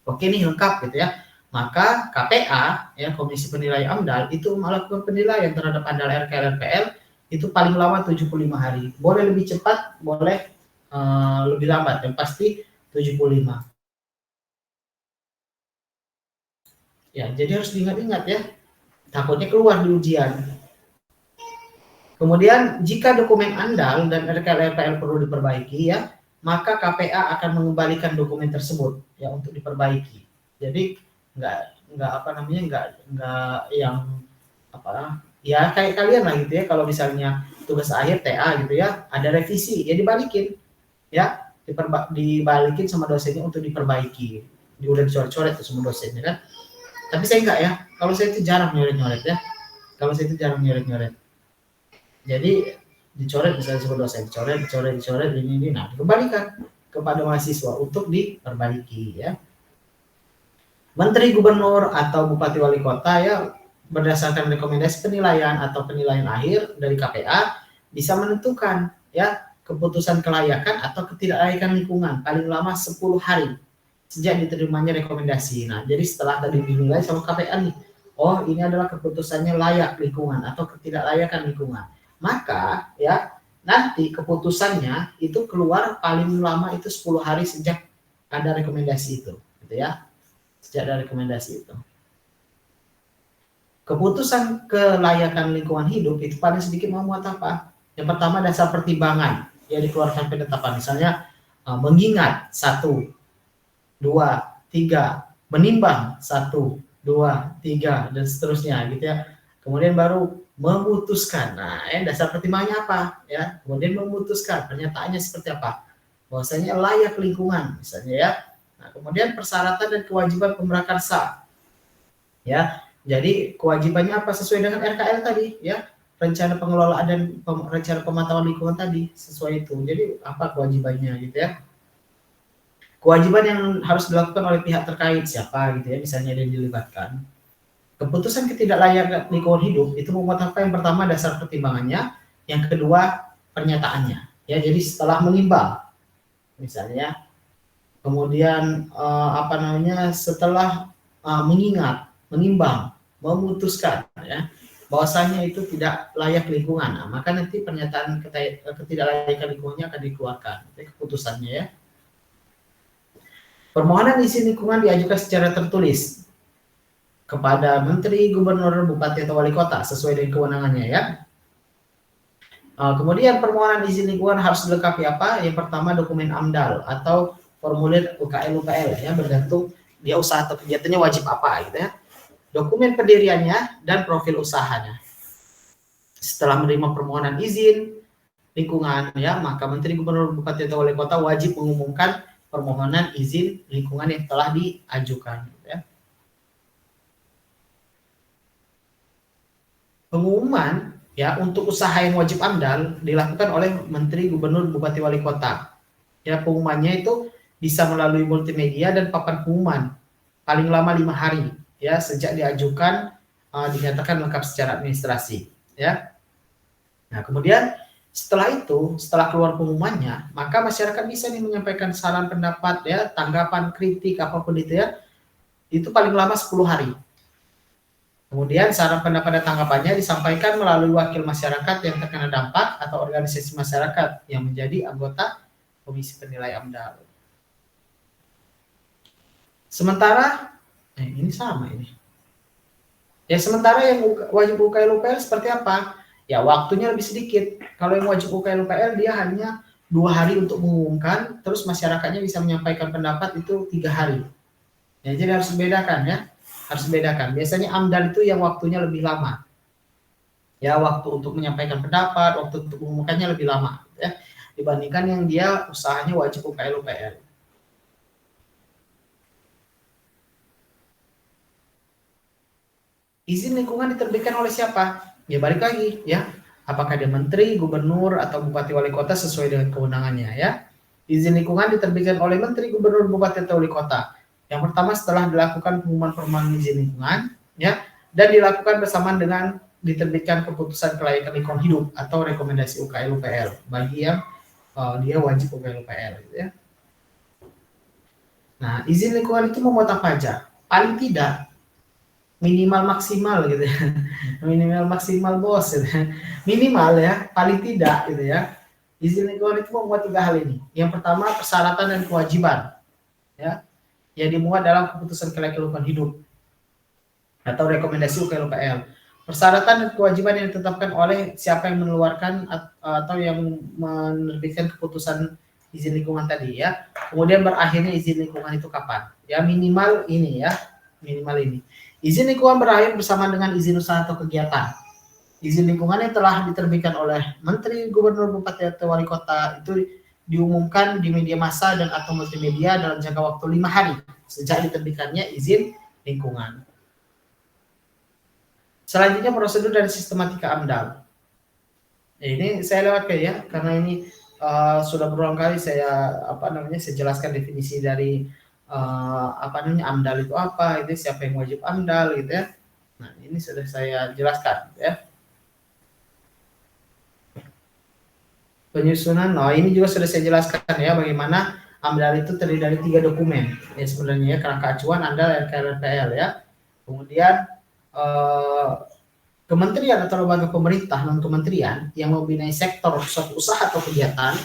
oke nih lengkap gitu ya, maka KPA ya Komisi Penilai AMDAL itu melakukan penilaian terhadap AMDAL RKLPL itu paling lama 75 hari. Boleh lebih cepat, boleh lebih lambat, yang pasti 75. Ya, jadi harus diingat-ingat ya. Takutnya keluar di ujian. Kemudian jika dokumen AMDAL dan RKLPL perlu diperbaiki ya, maka KPA akan mengembalikan dokumen tersebut ya untuk diperbaiki. Jadi nggak yang apa ya kayak kalian lah gitu ya, kalau misalnya tugas akhir TA gitu ya ada revisi ya dibalikin ya, dibalikin sama dosennya untuk diperbaiki, udah dicoret-coret tuh sama dosennya kan. Tapi saya enggak ya, kalau saya itu jarang nyoret-nyoret ya, jadi dicoret misalnya sama dosen, dicoret ini nah dikembalikan kepada mahasiswa untuk diperbaiki ya. Menteri, gubernur atau bupati wali kota ya berdasarkan rekomendasi penilaian atau penilaian akhir dari KPA bisa menentukan ya keputusan kelayakan atau ketidaklayakan lingkungan paling lama 10 hari sejak diterimanya rekomendasi. Nah, jadi setelah tadi dinilai sama KPA nih, oh ini adalah keputusannya layak lingkungan atau ketidaklayakan lingkungan, maka ya nanti keputusannya itu keluar paling lama itu 10 hari sejak ada rekomendasi itu gitu ya. Sejak ada rekomendasi itu. Keputusan kelayakan lingkungan hidup itu paling sedikit memuat apa? Yang pertama dasar pertimbangan yang dikeluarkan penetapan, misalnya mengingat 1, 2, 3, menimbang 1, 2, 3 dan seterusnya gitu ya. Kemudian baru memutuskan. Nah, dasar pertimbangannya apa? Ya, kemudian memutuskan pernyataannya seperti apa? Bahwasanya layak lingkungan misalnya ya. Nah, kemudian persyaratan dan kewajiban pemrakarsa. Ya, jadi kewajibannya apa sesuai dengan RKL tadi ya. rencana pengelolaan dan rencana pemantauan lingkungan tadi sesuai itu. Jadi apa kewajibannya gitu ya. Kewajiban yang harus dilakukan oleh pihak terkait siapa gitu ya, misalnya yang dilibatkan. Keputusan ketidaklayakan lingkungan hidup itu memuat apa? Yang pertama dasar pertimbangannya, yang kedua pernyataannya. Ya, jadi setelah menimbang, misalnya, kemudian setelah mengingat, menimbang, memutuskan, ya, bahwasanya itu tidak layak lingkungan. Nah, maka nanti pernyataan ketidaklayakan lingkungannya akan dikeluarkan, keputusannya ya. Permohonan izin lingkungan diajukan secara tertulis kepada Menteri, Gubernur, Bupati atau Wali Kota sesuai dengan kewenangannya ya. Kemudian permohonan izin lingkungan harus dilengkapi apa? Yang pertama dokumen AMDAL atau formulir UKL ya, bergantung dia usaha atau kegiatannya wajib apa gitu ya. Dokumen pendiriannya dan profil usahanya. Setelah menerima permohonan izin lingkungan ya, maka Menteri, Gubernur, Bupati atau Wali Kota wajib mengumumkan permohonan izin lingkungan yang telah diajukan ya. Pengumuman ya untuk usaha yang wajib AMDAL dilakukan oleh Menteri, Gubernur, Bupati, Wali Kota. Ya, pengumumannya itu bisa melalui multimedia dan papan pengumuman paling lama 5 hari ya sejak diajukan dinyatakan lengkap secara administrasi ya. Nah, kemudian setelah keluar pengumumannya, maka masyarakat bisa nih menyampaikan saran, pendapat ya, tanggapan, kritik apapun itu ya. Itu paling lama 10 hari. Kemudian saran, pendapat, dan tanggapannya disampaikan melalui wakil masyarakat yang terkena dampak atau organisasi masyarakat yang menjadi anggota Komisi Penilai AMDAL. Sementara, ini sama ini. Ya, sementara yang wajib UKL seperti apa? Ya, waktunya lebih sedikit. Kalau yang wajib UKL dia hanya 2 hari untuk mengumumkan, terus masyarakatnya bisa menyampaikan pendapat itu 3 hari. Ya, jadi harus dibedakan ya. Harus dibedakan. Biasanya AMDAL itu yang waktunya lebih lama. Ya, waktu untuk menyampaikan pendapat, waktu untuk mengumumkannya lebih lama ya, dibandingkan yang dia usahanya wajib UKL. Izin lingkungan diterbitkan oleh siapa? Ya balik lagi ya. Apakah dia menteri, gubernur, atau bupati, wali kota sesuai dengan kewenangannya ya. Izin lingkungan diterbitkan oleh menteri, gubernur, bupati, atau wali kota. Yang pertama setelah dilakukan pengumuman permohonan izin lingkungan ya, dan dilakukan bersamaan dengan diterbitkan keputusan kelayakan lingkungan hidup atau rekomendasi UKL bagi yang dia wajib UKL gitu ya. Nah, izin lingkungan itu memuat apa aja? Paling tidak minimal maksimal gitu ya. Minimal maksimal bos gitu ya. Minimal ya, paling tidak gitu ya. Izin lingkungan itu memuat 3 hal ini. Yang pertama persyaratan dan kewajiban ya, yang dimuat dalam keputusan kelayakan lingkungan hidup atau rekomendasi UKL. Persyaratan dan kewajiban yang ditetapkan oleh siapa yang mengeluarkan atau yang menerbitkan keputusan izin lingkungan tadi ya. Kemudian berakhirnya izin lingkungan itu kapan? Ya minimal ini ya, minimal ini. Izin lingkungan berakhir bersamaan dengan izin usaha atau kegiatan. Izin lingkungan yang telah diterbitkan oleh Menteri, Gubernur, Bupati, atau Wali Kota itu diumumkan di media massa dan atau multimedia dalam jangka waktu 5 hari sejak diterbitkannya izin lingkungan. Selanjutnya prosedur dan sistematika AMDAL. Ini saya lewatkan ya, karena ini sudah berulang kali saya saya jelaskan definisi dari AMDAL itu apa, itu siapa yang wajib AMDAL gitu ya. Nah, ini sudah saya jelaskan ya. Penyusunan, ini juga sudah saya jelaskan ya, bagaimana AMDAL itu terdiri dari 3 dokumen ya sebenarnya, kerangka acuan, AMDAL, RKLPL ya. Kemudian kementerian atau lembaga pemerintah non kementerian yang membiayai sektor suatu usaha atau kegiatan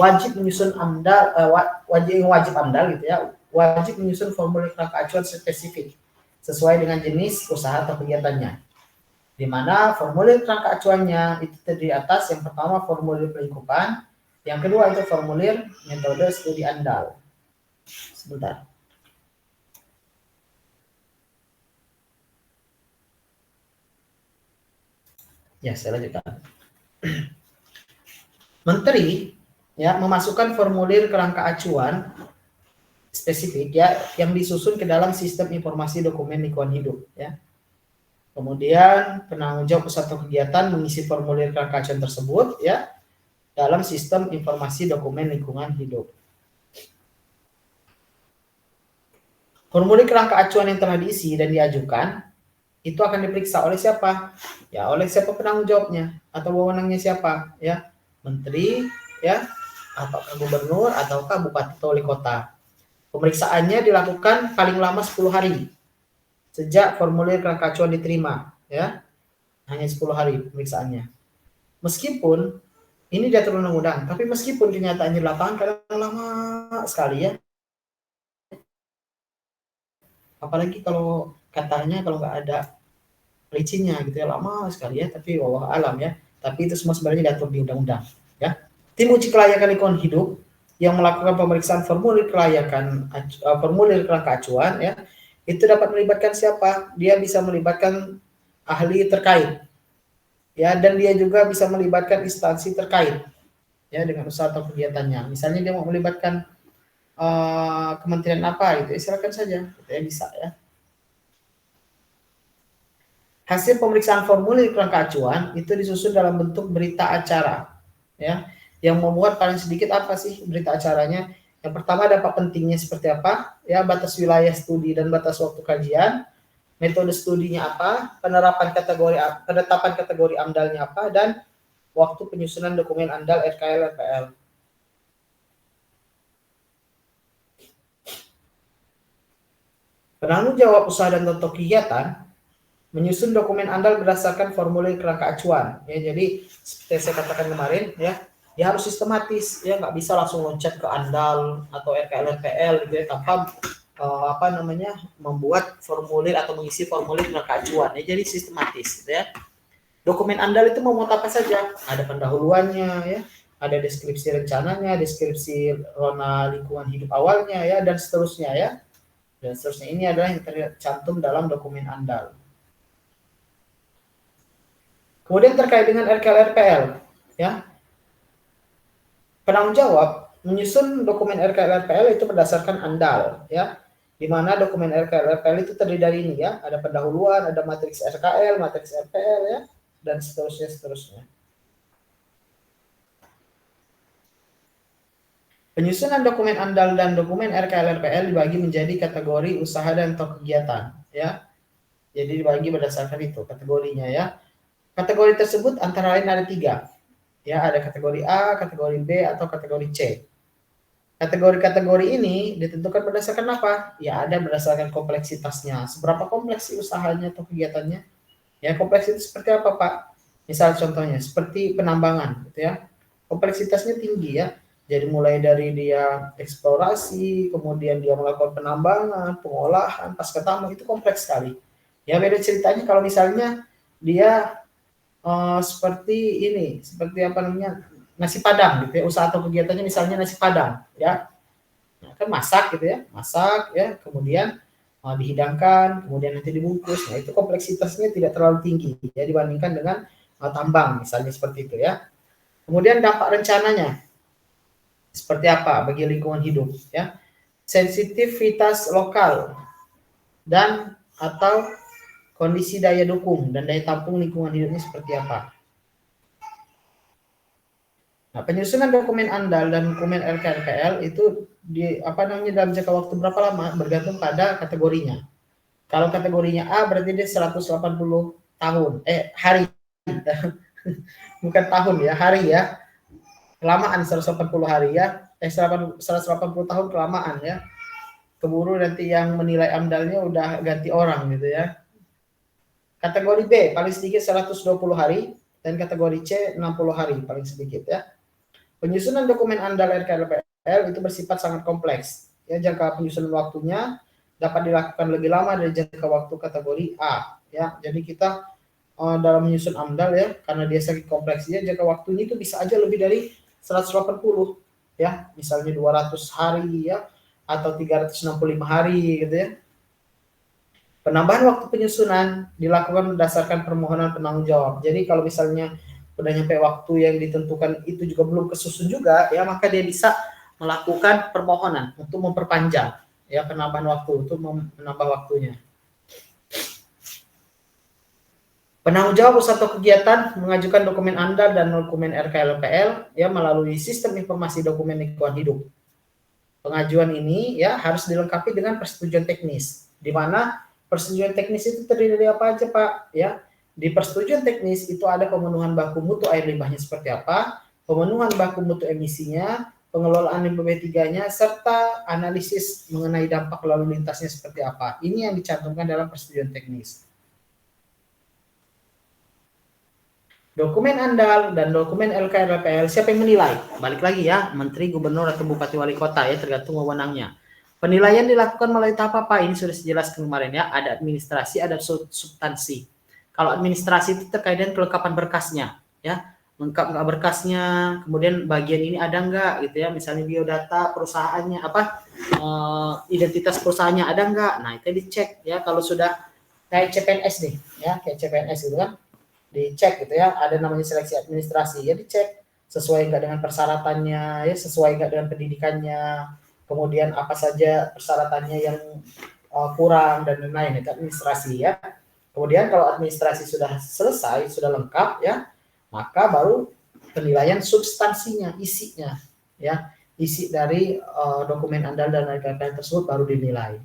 wajib menyusun AMDAL, wajib AMDAL gitu ya, wajib menyusun formulir kerangka acuan spesifik sesuai dengan jenis usaha atau kegiatannya. Di mana formulir kerangka acuannya itu terdiri atas yang pertama formulir pelingkupan, yang kedua itu formulir metode studi AMDAL. Sebentar. Ya, saya lanjutkan. Menteri ya memasukkan formulir kerangka acuan spesifik ya yang disusun ke dalam sistem informasi dokumen lingkungan hidup ya. Kemudian penanggung jawab usaha atau kegiatan mengisi formulir kerangka acuan tersebut ya dalam sistem informasi dokumen lingkungan hidup. Formulir kerangka acuan yang telah diisi dan diajukan itu akan diperiksa oleh siapa? Ya, oleh siapa penanggung jawabnya atau wewenangnya siapa? Ya, menteri, ya, apakah gubernur ataukah bupati atau wali kota. Pemeriksaannya dilakukan paling lama 10 hari sejak formulir kerangka acuan diterima, ya. Hanya 10 hari pemeriksaannya. Meskipun ini diatur undang-undang, tapi meskipun kenyataannya di lapangan kadang lama sekali ya. Apalagi kalau katanya kalau nggak ada perizinnya gitu ya, lama sekali ya, tapi wallahu alam ya. Tapi itu semua sebenarnya diatur di undang-undang ya. Tim uji kelayakan lingkungan hidup yang melakukan pemeriksaan formulir kelayakan formulir kerangka acuan ya, itu dapat melibatkan siapa? Dia bisa melibatkan ahli terkait ya, dan dia juga bisa melibatkan instansi terkait ya dengan usaha atau kegiatannya. Misalnya dia mau melibatkan kementerian apa gitu, silakan saja gitu ya, bisa ya. Hasil pemeriksaan formulir kerangka acuan itu disusun dalam bentuk berita acara ya. Yang memuat paling sedikit apa sih berita acaranya? Yang pertama dampak pentingnya seperti apa ya, batas wilayah studi dan batas waktu kajian, metode studinya apa, penetapan kategori AMDAL-nya apa, dan waktu penyusunan dokumen AMDAL RKL RPL. Penanggung jawab usaha dan contoh kegiatan menyusun dokumen AMDAL berdasarkan formulir kerangka acuan ya. Jadi seperti saya katakan kemarin ya, dia harus sistematis ya, nggak bisa langsung loncat ke AMDAL atau RKL RPL gitu ya, tanpa membuat formulir atau mengisi formulir kerangka acuan ya. Jadi sistematis gitu ya. Dokumen AMDAL itu memuat apa saja? Ada pendahuluannya ya, ada deskripsi rencananya, deskripsi zona lingkungan hidup awalnya ya, dan seterusnya ya. Dan seterusnya ini adalah yang tercantum dalam dokumen AMDAL. Kemudian terkait dengan RKL RPL ya. Penanggung jawab menyusun dokumen RKL RPL itu berdasarkan AMDAL ya. Di mana dokumen RKL RPL itu terdiri dari ini ya, ada pendahuluan, ada matriks RKL, matriks RPL ya, dan seterusnya. Penyusunan dokumen AMDAL dan dokumen RKL RPL dibagi menjadi kategori usaha dan atau kegiatan ya. Jadi dibagi berdasarkan itu kategorinya ya. Kategori tersebut antara lain ada 3. Ya, ada kategori A, kategori B, atau kategori C. Kategori-kategori ini ditentukan berdasarkan apa? Ya, ada berdasarkan kompleksitasnya. Seberapa kompleks sih usahanya atau kegiatannya? Ya, kompleks itu seperti apa, Pak? Misal contohnya, seperti penambangan, gitu ya. Kompleksitasnya tinggi ya. Jadi mulai dari dia eksplorasi, kemudian dia melakukan penambangan, pengolahan, pasca tambang, itu kompleks sekali. Ya, beda ceritanya kalau misalnya dia seperti ini, seperti apa namanya, nasi padang gitu ya, usaha atau kegiatannya misalnya nasi padang ya, nah, kan masak gitu ya, masak ya, kemudian dihidangkan, kemudian nanti dibungkus. Nah itu kompleksitasnya tidak terlalu tinggi ya dibandingkan dengan tambang misalnya seperti itu ya. Kemudian dampak rencananya seperti apa bagi lingkungan hidup ya, sensitivitas lokal dan atau kondisi daya dukung dan daya tampung lingkungan hidupnya seperti apa. Nah, penyusunan dokumen AMDAL dan dokumen RKRPL itu dalam jangka waktu berapa lama bergantung pada kategorinya. Kalau kategorinya A berarti dia 180 tahun, hari. Bukan tahun ya, hari ya. Kelamaan 180 hari ya. 180 tahun kelamaan ya. Keburu nanti yang menilai AMDAL-nya udah ganti orang gitu ya. Kategori B paling sedikit 120 hari dan kategori C 60 hari paling sedikit ya. Penyusunan dokumen AMDAL RKLPL itu bersifat sangat kompleks. Ya, jangka penyusunan waktunya dapat dilakukan lebih lama dari jangka waktu kategori A. Ya, jadi kita dalam menyusun AMDAL ya, karena dia sangat kompleksnya, jangka waktunya itu bisa aja lebih dari 180 ya, misalnya 200 hari ya, atau 365 hari gitu ya. Penambahan waktu penyusunan dilakukan berdasarkan permohonan penanggung jawab. Jadi kalau misalnya udah nyampe waktu yang ditentukan itu juga belum kesusun juga ya, maka dia bisa melakukan permohonan untuk memperpanjang ya penambahan waktu, untuk menambah waktunya. Penanggung jawab usaha atau kegiatan mengajukan dokumen andal dan dokumen RKLPL ya melalui sistem informasi dokumen lingkungan hidup. Pengajuan ini ya harus dilengkapi dengan persetujuan teknis, di mana persetujuan teknis itu terdiri dari apa aja Pak? Ya, di persetujuan teknis itu ada pemenuhan baku mutu air limbahnya seperti apa, pemenuhan baku mutu emisinya, pengelolaan limbah B3-nya, serta analisis mengenai dampak lalu lintasnya seperti apa. Ini yang dicantumkan dalam persetujuan teknis. Dokumen andal dan dokumen LKRPL siapa yang menilai? Balik lagi ya, menteri, gubernur, atau bupati wali kota ya, tergantung wewenangnya. Penilaian dilakukan melalui tahap apa? Ini sudah dijelaskan kemarin ya, ada administrasi, ada substansi. Kalau administrasi itu terkait dengan kelengkapan berkasnya ya, lengkap nggak berkasnya, kemudian bagian ini ada nggak gitu ya, misalnya biodata perusahaannya apa, identitas perusahaannya ada nggak, nah itu dicek ya. Kalau sudah kayak CPNS nih ya, kayak CPNS gitu kan, dicek gitu ya, ada namanya seleksi administrasi ya, dicek sesuai nggak dengan persyaratannya ya, sesuai nggak dengan pendidikannya, kemudian apa saja persyaratannya yang kurang dan lain-lain, itu administrasi ya. Kemudian kalau administrasi sudah selesai, sudah lengkap ya, maka baru penilaian substansinya, isinya ya, isi dari dokumen andal dan LKPL tersebut baru dinilai.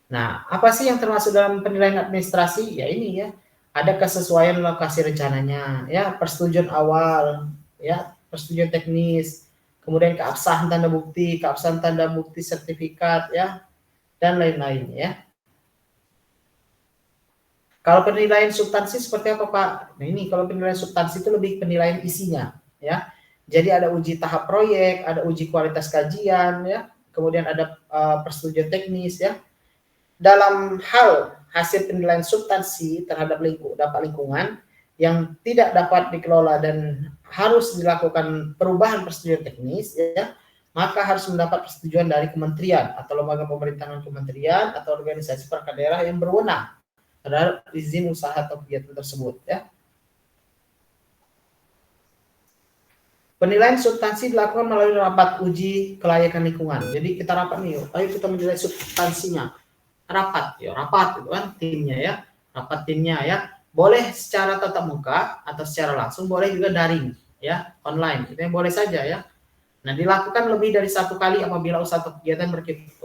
Nah, apa sih yang termasuk dalam penilaian administrasi? Ya ini ya, ada kesesuaian lokasi rencananya, ya persetujuan awal, ya persetujuan teknis, kemudian keabsahan tanda bukti sertifikat, ya dan lain-lain ya. Kalau penilaian substansi seperti apa Pak? Nah ini kalau penilaian substansi itu lebih penilaian isinya, ya. Jadi ada uji tahap proyek, ada uji kualitas kajian, ya. Kemudian ada persetujuan teknis, ya. Dalam hal hasil penilaian substansi terhadap dampak lingkungan yang tidak dapat dikelola dan harus dilakukan perubahan persetujuan teknis, ya, maka harus mendapat persetujuan dari kementerian atau lembaga pemerintahan kementerian atau organisasi perangkat daerah yang berwenang terhadap izin usaha atau kegiatan tersebut, ya. Penilaian substansi dilakukan melalui rapat uji kelayakan lingkungan. Jadi kita rapat nih, ayo kita menilai substansinya. Rapat gitu kan, timnya ya, rapat timnya ya. Boleh secara tatap muka atau secara langsung, boleh juga daring ya, online. Itu yang boleh saja ya. Nah, dilakukan lebih dari satu kali apabila usaha atau kegiatan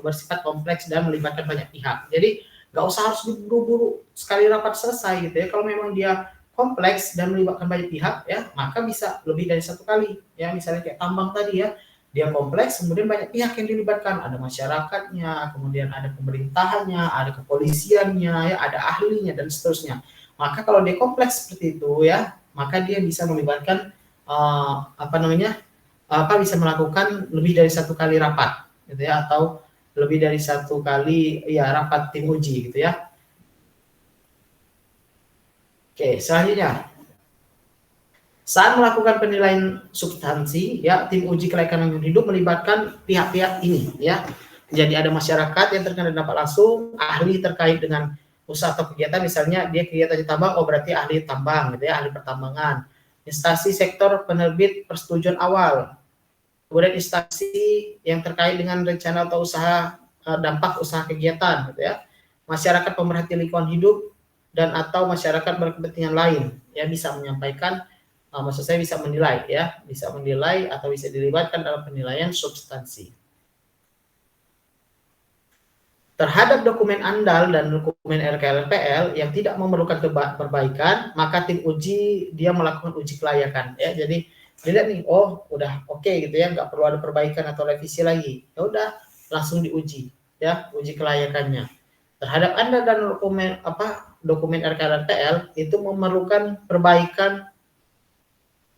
bersifat kompleks dan melibatkan banyak pihak. Jadi nggak usah harus buru-buru sekali rapat selesai gitu ya. Kalau memang dia kompleks dan melibatkan banyak pihak ya, maka bisa lebih dari satu kali ya. Misalnya kayak tambang tadi ya, dia kompleks, kemudian banyak pihak yang dilibatkan, ada masyarakatnya, kemudian ada pemerintahannya, ada kepolisiannya, ya, ada ahlinya dan seterusnya. Maka kalau dia kompleks seperti itu ya, maka dia bisa melibatkan bisa melakukan lebih dari satu kali rapat, gitu ya, atau lebih dari satu kali ya rapat tim uji, gitu ya. Oke, selanjutnya. Saat melakukan penilaian substansi, ya tim uji kelayakan lingkungan hidup melibatkan pihak-pihak ini, ya. Jadi ada masyarakat yang terkena dampak langsung, ahli terkait dengan usaha atau kegiatan, misalnya dia kegiatan di tambang, oh berarti ahli tambang, gitu ya, ahli pertambangan. Instansi sektor penerbit persetujuan awal, kemudian instansi yang terkait dengan rencana atau usaha dampak usaha kegiatan, gitu ya. Masyarakat pemerhati lingkungan hidup dan atau masyarakat berkepentingan lain, ya bisa menyampaikan. Maksud saya bisa menilai ya, bisa menilai atau bisa dilibatkan dalam penilaian substansi. Terhadap dokumen andal dan dokumen RKLPL yang tidak memerlukan perbaikan, maka tim uji dia melakukan uji kelayakan ya. Jadi dilihat nih, oh udah oke gitu ya, nggak perlu ada perbaikan atau revisi lagi. Ya udah langsung diuji ya, uji kelayakannya. Terhadap andal dan dokumen RKLPL itu memerlukan perbaikan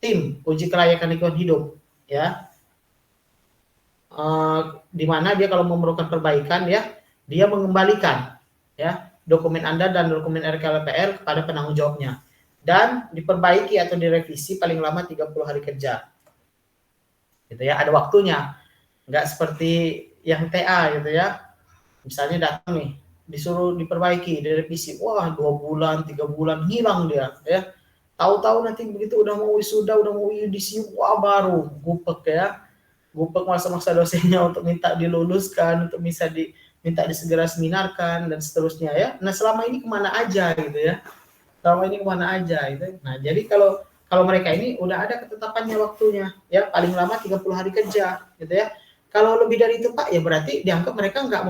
tim uji kelayakan lingkungan hidup ya, di mana dia kalau memerlukan perbaikan ya, dia mengembalikan ya dokumen Anda dan dokumen RKLPL kepada penanggung jawabnya dan diperbaiki atau direvisi paling lama 30 hari kerja gitu ya, ada waktunya, nggak seperti yang TA gitu ya, misalnya datang nih disuruh diperbaiki, direvisi, wah 2 bulan 3 bulan hilang dia ya. Tahu-tahu nanti begitu udah mau wisuda, udah mau yudisium, wah baru gupek ya. Gupek masa-masa dosennya untuk minta diluluskan, untuk bisa minta disegera seminarkan dan seterusnya ya. Nah selama ini kemana aja gitu ya, selama ini kemana aja gitu. Nah jadi kalau mereka ini udah ada ketetapannya waktunya ya, paling lama 30 hari kerja gitu ya. Kalau lebih dari itu Pak ya berarti dianggap mereka nggak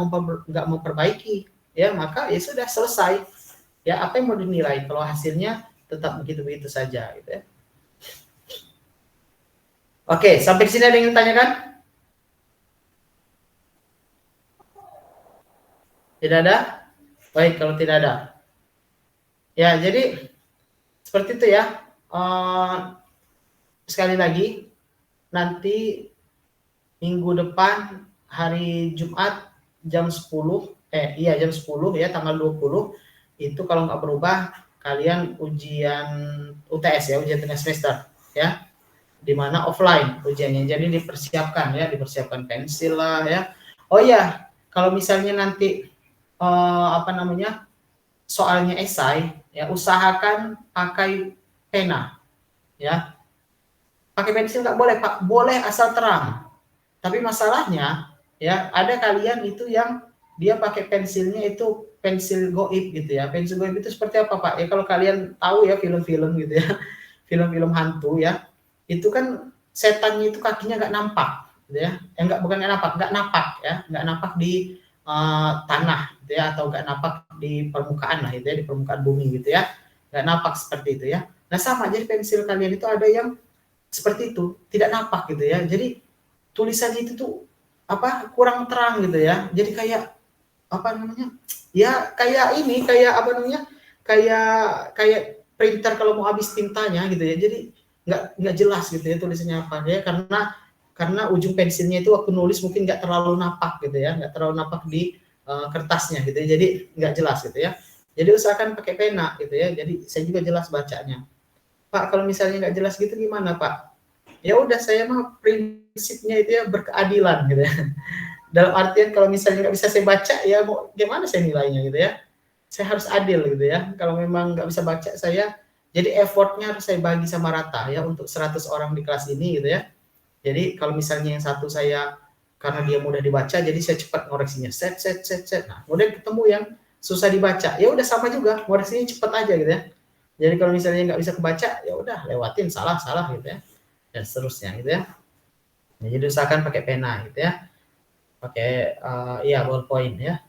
memperbaiki ya, maka ya sudah selesai ya. Apa yang mau dinilai kalau hasilnya tetap begitu-begitu saja gitu ya. Oke, sampai di sini ada yang ditanyakan? Tidak ada? Baik, kalau tidak ada. Ya, jadi seperti itu ya. Sekali lagi, nanti minggu depan hari Jumat jam 10, jam 10 ya, tanggal 20, itu kalau nggak berubah, kalian ujian UTS ya, ujian tengah semester ya, di mana offline ujiannya. Jadi dipersiapkan ya, dipersiapkan pensil lah ya. Oh ya, kalau misalnya nanti soalnya esai ya, usahakan pakai pena ya. Pakai pensil nggak boleh Pak, boleh asal terang. Tapi masalahnya ya, ada kalian itu yang dia pakai pensilnya itu pensil goib gitu ya. Pensil goib itu seperti apa Pak? Ya kalau kalian tahu ya film-film gitu ya, film-film hantu ya, itu kan setannya itu kakinya nggak nampak gitu ya. Bukan nggak napak ya, nggak napak di tanah gitu ya, atau nggak napak di permukaan lah gitu ya, di permukaan bumi gitu ya, nggak napak seperti itu ya. Nah sama, jadi pensil kalian itu ada yang seperti itu, tidak napak gitu ya. Jadi tulisannya itu tuh kurang terang gitu ya. Jadi kayak ya kayak ini, kayak kayak printer kalau mau habis tintanya gitu ya. Jadi nggak jelas gitu ya tulisannya apa ya, karena ujung pensilnya itu waktu nulis mungkin nggak terlalu napak gitu ya, nggak terlalu napak di kertasnya gitu ya. Jadi nggak jelas gitu ya. Jadi usahakan pakai pena gitu ya. Jadi saya juga jelas bacanya. Pak, kalau misalnya nggak jelas gitu gimana Pak? Ya udah, saya mah prinsipnya itu ya berkeadilan gitu ya. Dalam artian kalau misalnya nggak bisa saya baca, ya mau gimana saya nilainya gitu ya. Saya harus adil gitu ya. Kalau memang nggak bisa baca saya, jadi effortnya harus saya bagi sama rata ya, untuk 100 orang di kelas ini gitu ya. Jadi kalau misalnya yang satu saya, karena dia mudah dibaca, jadi saya cepat ngoreksinya, set. Nah, kemudian ketemu yang susah dibaca, ya udah sama juga, ngoreksinya cepat aja gitu ya. Jadi kalau misalnya nggak bisa kebaca, ya udah lewatin, salah gitu ya, dan seterusnya gitu ya. Jadi usahakan pakai pena gitu ya, pakai ballpoint ya.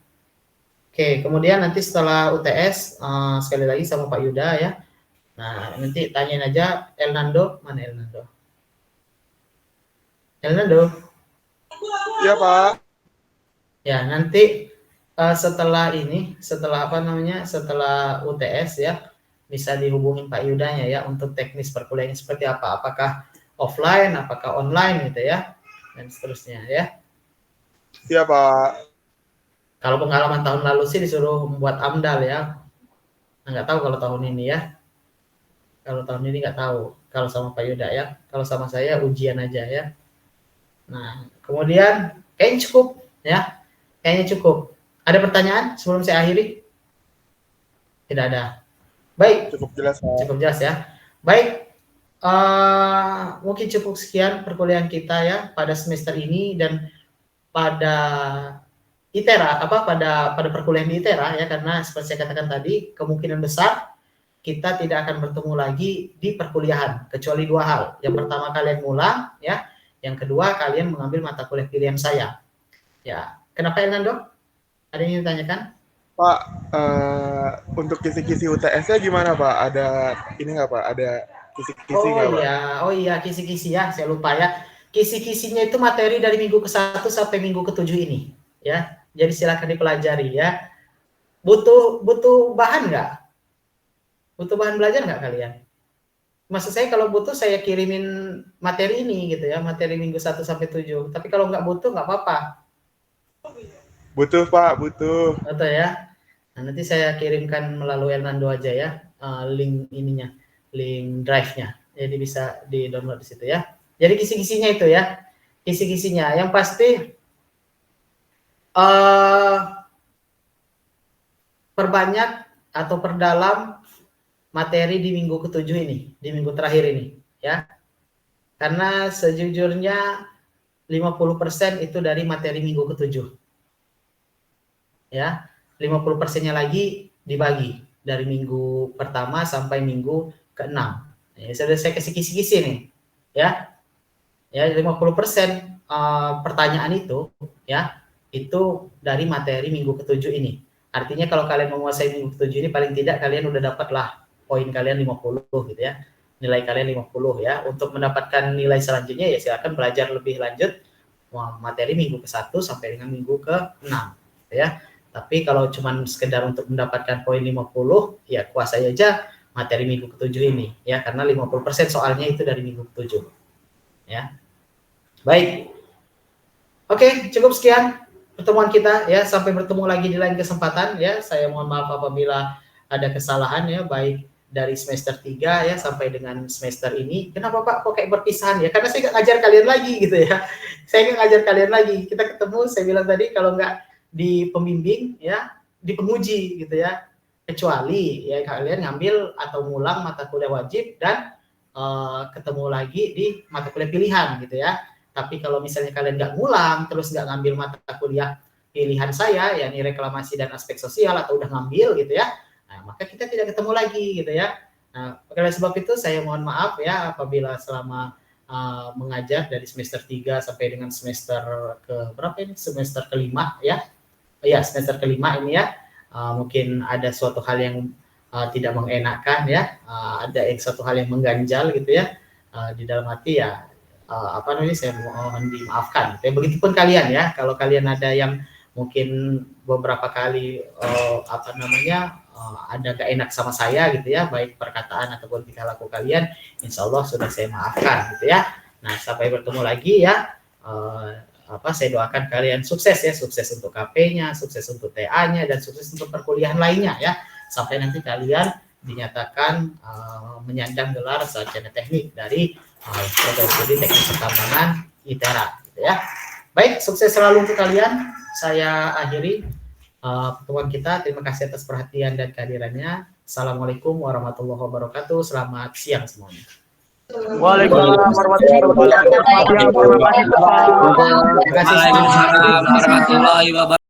Oke, kemudian nanti setelah UTS sekali lagi sama Pak Yuda ya. Nah, nanti tanyain aja Elnando, mana Elnando? Elnando. Iya, Pak. Ya, nanti setelah UTS ya, bisa dihubungin Pak Yudanya ya untuk teknis perkuliahan seperti apa, apakah offline, apakah online gitu ya, dan seterusnya ya. Iya, Pak. Kalau pengalaman tahun lalu sih disuruh membuat AMDAL ya. Nah, nggak tahu kalau tahun ini ya. Kalau tahun ini nggak tahu. Kalau sama Pak Yuda ya. Kalau sama saya ujian aja ya. Nah, kemudian kayaknya cukup ya. Kayaknya cukup. Ada pertanyaan sebelum saya akhiri? Tidak ada. Baik. Cukup jelas, Pak. Cukup jelas ya. Baik. Mungkin cukup sekian perkuliahan kita ya pada semester ini dan pada ITERA pada perkuliahan di ITERA ya, karena seperti saya katakan tadi, kemungkinan besar kita tidak akan bertemu lagi di perkuliahan kecuali dua hal. Yang pertama, kalian ngulang ya. Yang kedua, kalian mengambil mata kuliah pilihan saya. Ya, kenapa Hernando? Ada yang ditanyakan? Pak, untuk kisi-kisi UTS-nya gimana, Pak? Ada ini nggak, Pak? Ada kisi-kisi nggak, Pak? Oh iya, kisi-kisi ya, saya lupa ya. Kisi-kisinya itu materi dari minggu ke-1 sampai minggu ke-7 ini ya. Jadi silakan dipelajari ya. Butuh bahan nggak? Butuh bahan belajar nggak kalian? Maksud saya kalau butuh saya kirimin materi ini gitu ya, materi minggu 1 sampai 7. Tapi kalau nggak butuh nggak apa-apa. Butuh, Pak, butuh. Betul ya. Nah, nanti saya kirimkan melalui Elnando aja ya, link ininya, link drive-nya. Jadi bisa di-download di situ ya. Jadi kisi-kisinya itu ya. Kisi-kisinya yang pasti perbanyak atau perdalam materi di minggu ke-7 ini, di minggu terakhir ini ya. Karena sejujurnya 50% itu dari materi minggu ke-7. ya. 50%-nya lagi dibagi dari minggu pertama sampai minggu ke-6. Ya, sudah saya kasih kisi-kisi nih, ya. Ya, 50% pertanyaan itu, ya, itu dari materi minggu ke-7 ini. Artinya kalau kalian menguasai minggu ke-7 ini, paling tidak kalian udah dapatlah poin kalian 50 gitu ya. Nilai kalian 50 ya. Untuk mendapatkan nilai selanjutnya ya silakan belajar lebih lanjut materi minggu ke-1 sampai dengan minggu ke-6 gitu ya. Tapi kalau cuma sekedar untuk mendapatkan poin 50, ya kuasai aja materi minggu ke-7 ini ya, karena 50% soalnya itu dari minggu ke-7 ya. Baik. Oke, cukup sekian pertemuan kita ya, sampai bertemu lagi di lain kesempatan ya. Saya mohon maaf apabila ada kesalahan ya, baik dari semester 3 ya sampai dengan semester ini. Kenapa Pak kok kayak berpisahan ya? Karena saya nggak ngajar kalian lagi gitu ya. Saya nggak ngajar kalian lagi. Kita ketemu, saya bilang tadi, kalau nggak di pembimbing ya, di penguji gitu ya. Kecuali ya kalian ngambil atau ngulang mata kuliah wajib dan ketemu lagi di mata kuliah pilihan gitu ya. Tapi kalau misalnya kalian nggak ngulang, terus nggak ngambil mata kuliah pilihan saya, yakni reklamasi dan aspek sosial, atau udah ngambil gitu ya, nah, maka kita tidak ketemu lagi gitu ya. Nah, oleh sebab itu saya mohon maaf ya apabila selama mengajar dari semester 3 sampai dengan semester ke berapa ini? Semester kelima ya. Ya, semester kelima ini ya. Mungkin ada suatu hal yang tidak mengenakan ya, ada suatu hal yang mengganjal gitu ya di dalam hati ya. Apa namanya, saya mohon dimaafkan. Ya, begitupun kalian ya, kalau kalian ada yang mungkin beberapa kali apa namanya ada gak enak sama saya gitu ya, baik perkataan ataupun tingkah laku kalian, insya Allah sudah saya maafkan gitu ya. Nah, sampai bertemu lagi ya. Saya doakan kalian sukses ya, sukses untuk KP-nya, sukses untuk TA-nya, dan sukses untuk perkuliahan lainnya ya, sampai nanti kalian dinyatakan menyandang gelar sarjana teknik dari program studi teknik pertambangan ITERA gitu ya. Baik, sukses selalu untuk kalian. Saya akhiri pertemuan kita. Terima kasih atas perhatian dan kehadirannya. Assalamualaikum warahmatullahi wabarakatuh. Selamat siang semuanya. Waalaikumsalam warahmatullahi wabarakatuh. Terima kasih. Waalaikumsalam warahmatullahi wabarakatuh.